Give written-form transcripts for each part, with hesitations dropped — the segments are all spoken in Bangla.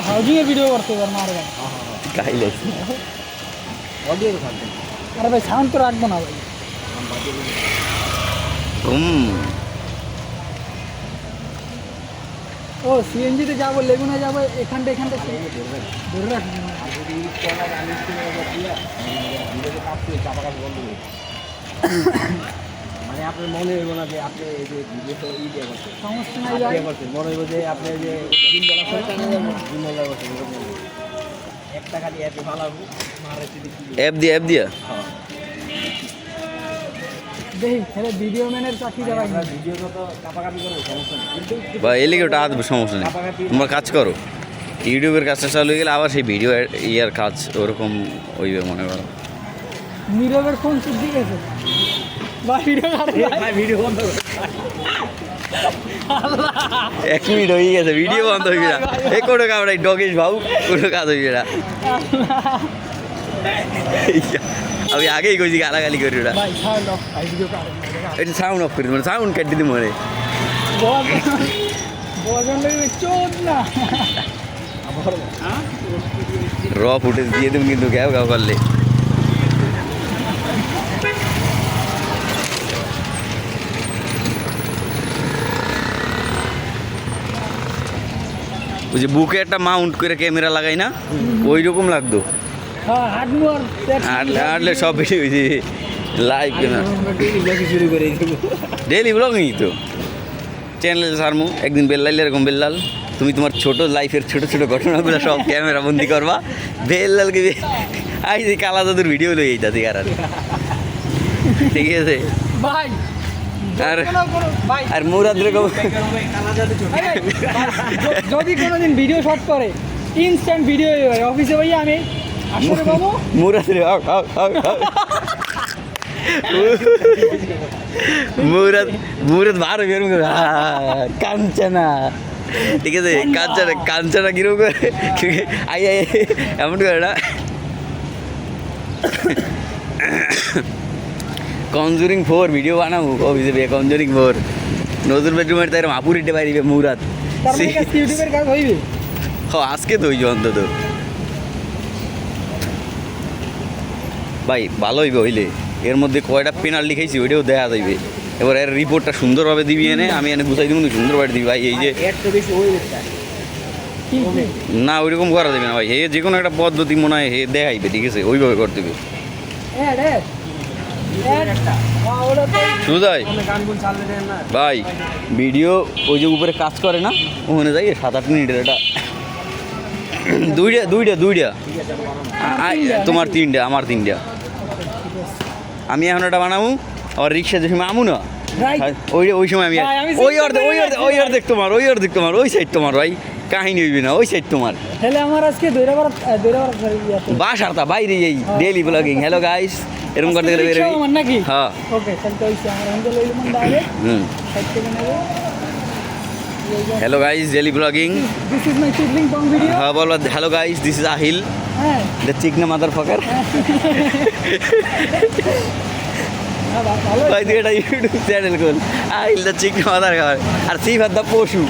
हाउसिंग वीडियो करते हैं मार भाई काई ले ऑडियो दिखाते अरे भाई साउंड तो राख बना भाई ও সিএনজিতে যাবো লেগুনা যাবো এখানটা ধরে রাখ মানে আপনার মনে হইব না যে আপনি এই যে ভিডিও তো ই দিয়ে করছেন সমস্যা নাই ভাই মনে হইব যে আপনি যে একটা খালি অ্যাপে ভালো মারে অ্যাপ দিয়া দেখি তাহলে ভিডিও ম্যানের চাকরি দেওয়া ভিডিও তো কাপাকাপি করবো সমস্যা নেই কিন্তু বা এলিগে ওটা আদবে সমস্যা নেই তোমরা কাজ করো ইউটিউবের কাজটা চালু হয়ে গেলে আবার সেই ভিডিও ইয়ার কাজ ওরকম হইবে মনে করো নীরবের ফোন চুরি গেছে ভাই ভিডিও বন্ধ করো 1 মিনিট হয়ে গেছে ভিডিও বন্ধ হইবে না এই কোনো কাজ নাই ডগেশ ভাউ কোনো কাজ হইবে না আমি আগেই কইছি গালাগালি করি ওটা ভাই সাউন্ড অফ ভিডিও কাট এটা সাউন্ড অফ করে মানে সাউন্ড কেটে দিই মনে বজন লাগে চোদ না র ফুটেজ দিয়ে দেব কিন্তু গাও করলে ওই যে বুকে একটা মাউন্ট করে ক্যামেরা লাগাই না ওই রকম লাগতো হ্যাঁ হার্ডমোর আটলে সব ভিডিও হয়েছে লাইভ কেনা শুরু করে ডেইলি ব্লগিং তো চ্যানেল সারমু একদিন বেল্লাইলে এরকম বেল্লাল তুমি তোমার ছোট লাইফের ছোট ছোট ঘটনাগুলো সব ক্যামেরা বন্দি করবা বেল্লালকে আই যে কালা দাদুর ভিডিও লই এইটা ঠিক আর ঠিক আছে ভাই আর ভাই আর মুরাদ রে যদি কোনোদিন ভিডিও শট করে ইনস্ট্যান্ট ভিডিও ভাই অফিসে ভাই আমি আসলে বাবু মুরাদ রে মুরাদ বার বের কাঞ্চনা ঠিক আছে কাঞ্চনা কিরকম করে আই এমন করে না কনজুরিং 4 ভিডিও বানাবো অফিসে কনজুরিং 4 নজর বেডরুমের তাই মাপুরিটে বাইরিবে মুরাদ ইউটিউবের কাজ হইবে আজকে তো ওই অন্তত ভাই ভালো হইবে হইলে এর মধ্যে কয়টা পেনাল্টি খাইছি ওইটাও দেখা যাইবে এবার এর রিপোর্টটা সুন্দরভাবে দিবি এনে আমি এনে গুছাই দিব সুন্দরভাবে দিবি ভাই এই যে না ওইরকম করা যাবে না ভাই হে যে কোনো একটা পদ্ধতি মনে হয় হে দেখাইবে ঠিক আছে ওইভাবে করতে হবে সুদাই ভাই ভিডিও ওই যে উপরে কাজ করে না ওখানে যাই 7-8 মিনিটের এটা দুইটা তোমার 3টা আমার 3টা আমি এখন এটা বানাবো আর রিক্সা যে সময় আমু না ওই সময় আমি ওই অর্ধেক তোমার ওই সাইড তোমার ভাই কাহিনী হইবে না ওই সাইড তোমার তাহলে আমার আজকে বাসার তা বাইরে এই ডেইলি ব্লগিং হ্যালো গাইস এরকম করতে গেলে বের হই নাকি হ্যাঁ ওকে তাহলে তো হইছে আমার হ্যান্ডেল লইলে মন দাঁড়ে সাইড থেকে নেব হ্যালো গাইস ডেইলি ব্লগিং দিস ইজ মাই চিকলিং পং ভিডিও হ্যাঁ বলো hello guys this is Aahil হ্যাঁ দ্য চিকনা মাদারফাকার ভাই তুই এটা ইউটিউব চ্যানেল খোল আহিল দ্য চিকনা মাদারফাকার আর সিফাত দ্য পশু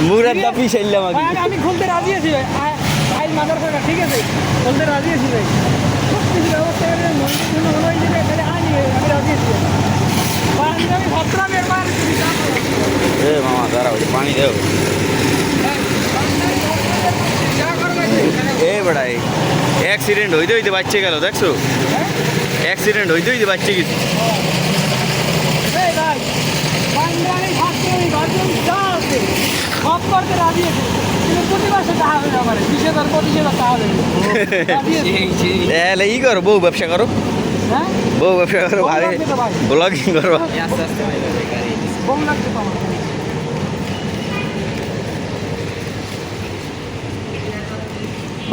মুরাদ দ্য পিছাইলাম আগে আমি খুলতে রাজি আছি ভাই আহিল মাদারফাকার ঠিক আছে খুলতে রাজি আছি ভাই কিছু ব্যবস্থা করে মনে হলো যে এখানে আনি আমি রাজি আছি আমি ভাবলাম একবার এ মামা দাঁড়াও পানি দেও এ বড়াই অ্যাক্সিডেন্ট হইতে বাচ্চা গেল দেখছো অ্যাক্সিডেন্ট হইতে বাচ্চা গেছে এই ভাই বাংলাদেশে থাকতে আমি গার্জেন যা আছে সব করতে রাজি আছি কিন্তু প্রতি মাসে টাকা হবে আমার 20,000 25,000 টাকা দেবে রাজি আছি তাহলে ই করো বউ ব্যবসা করো হ্যাঁ বউ ব্যবসা করো ভাই ব্লগিং করো বউ লাগবে তো আমার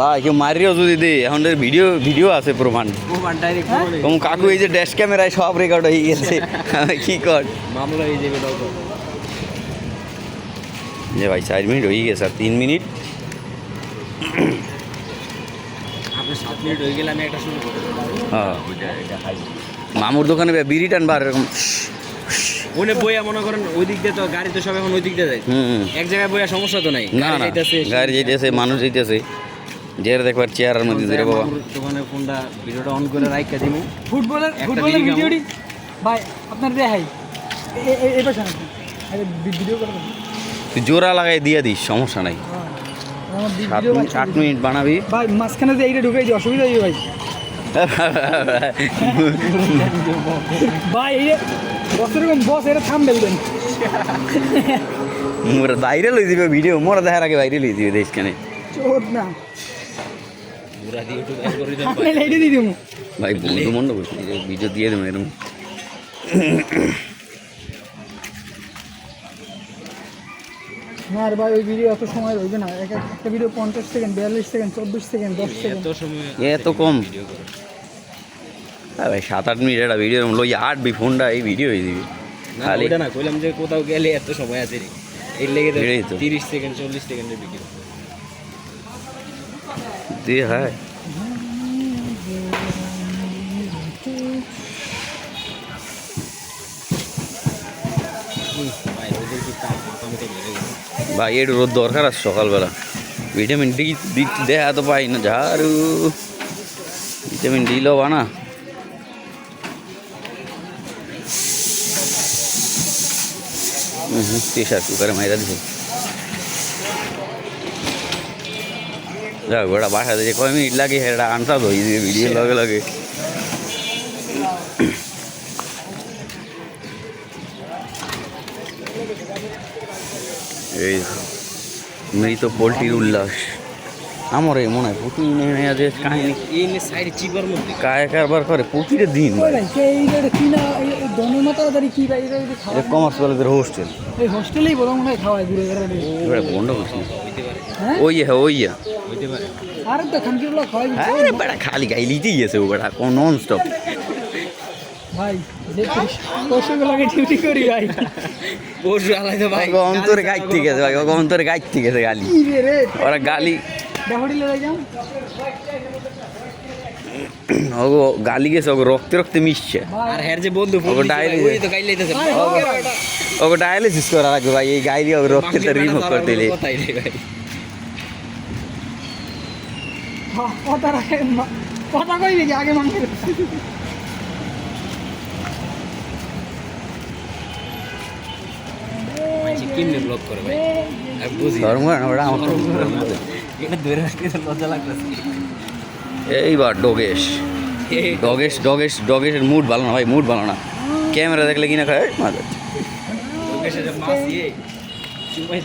ভাই কেউ মারিও যদি দে এখন ভিডিও আছে প্রমাণ তোমার কাকু এই যে ড্যাশ ক্যামেরায় সব রেকর্ড হয়ে গেছে কি কর মামলা হয়ে যাবে যে ভাই 4 মিনিট হয়ে গেছে আর 3 মিনিট আপনি 7 মিনিট হয়ে গেলে আমি একটা শুরু করব হ্যাঁ মামুর দোকানে বিড়ি টানবার এরকম ওনে বইয়া মনে করেন ওই দিক দিয়ে তো গাড়ি তো সব এখন ওই দিক দিয়ে যায় হুম এক জায়গায় বইয়া সমস্যা তো নাই না না যাইতাছে, গাড়ি যাইতেছে মানুষ যাইতেছে যের দেখবার চেয়ারের মধ্যে ধরে বাবা মামুর দোকানে ফোনটা ভিডিওটা অন করে রাইখা দিমু ফুটবলের একটা ফুটবলের video ভিডিওটি ভাই আপনার দেখাই এই পাশে না ভিডিও করে দেন। তুই জোড়া লাগাই দিয়ে দিস সমস্যা নাই আমার 7 ভিডিও মিনিট 8 মিনিট বানাবি ভাই মাঝখানে যে এইটা ঢুকাই দিই অসুবিধা হইবে ভাই ভাই এই বস এরকম বস এটা থাম্বনেল দেন মোরা বাইরে লই দিবে ভিডিও মোরা দেখার আগে বাইরে লই দিবে দেশ কেন চোদ না পুরা দিয়ে ইউটিউব অ্যালগরিদম থাম্বনেল এইটা দিয়ে দিমু ভাই বন্ধু মন্ড ভিডিও দিয়ে দেবো এরকম না আর ভাই ওই ভিডিও এত সময় রইবে না একটা video 50 second 42 second 24 second 10 second এত সময় এত কম হ্যাঁ ভাই 7-8 মিনিট একটা ভিডিও লই আটবি ফোনটা এই ভিডিও হয়ে দিবি না খালি ওইটা না কইলাম যে কোথাও গেলে এত সময় আছে রে এর লেগে তো এটাই তো। 30 সেকেন্ড 40 সেকেন্ডের ভিডিও দিয়ে হ্যাঁ ভাই ওদের কি তাই আমি তো বেরে গেছি ভাই এর রোদ দরকার আছে সকালবেলা ভিটামিন ডি দেখা তো পাই না ঝাড়ু ভিটামিন ডি লো বানা প্রেশার কুকারে মাইরা দিছে যাক ওটা বাসাতে যে কয় মিনিট লাগে সেটা আনসার হয়ে দিয়ে ভিডিও লগে লগে এই মৃত পোলট্রির উল্লাস আমার এই মনে হয় পুটি যে কাহিনী এই সাইড চিপার মধ্যে কায় কারবার করে প্রতিটা দিন ওই ভাই কে এইটা কি না এই দনের মাথা দাঁড়ি কি ভাই এটা যদি খাওয়া কমার্স কলেজের হোস্টেল এই হোস্টেলেই বড় মনে হয় খাওয়ায় ঘুরে ঘুরে এবারে বন্ধ করছি হইতে পারে হ্যাঁ ওই হ্যাঁ ওই হইতে পারে আর তো খানকিগুলো খাওয়াই আরে বেটা খালি গাই লিতেই গেছে ও বেটা কোন নন স্টপ ভাই যে পশুগুলোকে ডিউটি করি ভাই পরশু আলাই তো ভাই অন্তরে গাইড ঠিক আছে ভাই অন্তরে গাইড ঠিক আছে গালি কি রে রে ওরা গালি দেহড়িলে যাই যাম ওগো গালি গেছে ওগো রক্তে রক্তে মিশছে আর হ্যার যে বন্ধু ফোন ওকে দিছে ভাই, dialysis- ওই তো গাইলাইতেছে ওগো ডায়ালিসিস করা লাগবে ভাই এই গাইলি ওগো রক্তে রিমুভ করে দিলে কথাই রে ভাই কথা রাখে কথা কইবি কি আগে মাংস আচ্ছা কিমনে ব্লক করে ভাই আমি বুঝি ধর্ম না ওটা আমার এটা ধরে রাখতে তো লজ্জা লাগতেছে এইবার ডগেশ ডগেশের মুড ভালো না ভাই মুড ভালো না ক্যামেরা দেখলে কিনা খায় মাথা লোকেশে মাছ দিয়ে চুমাই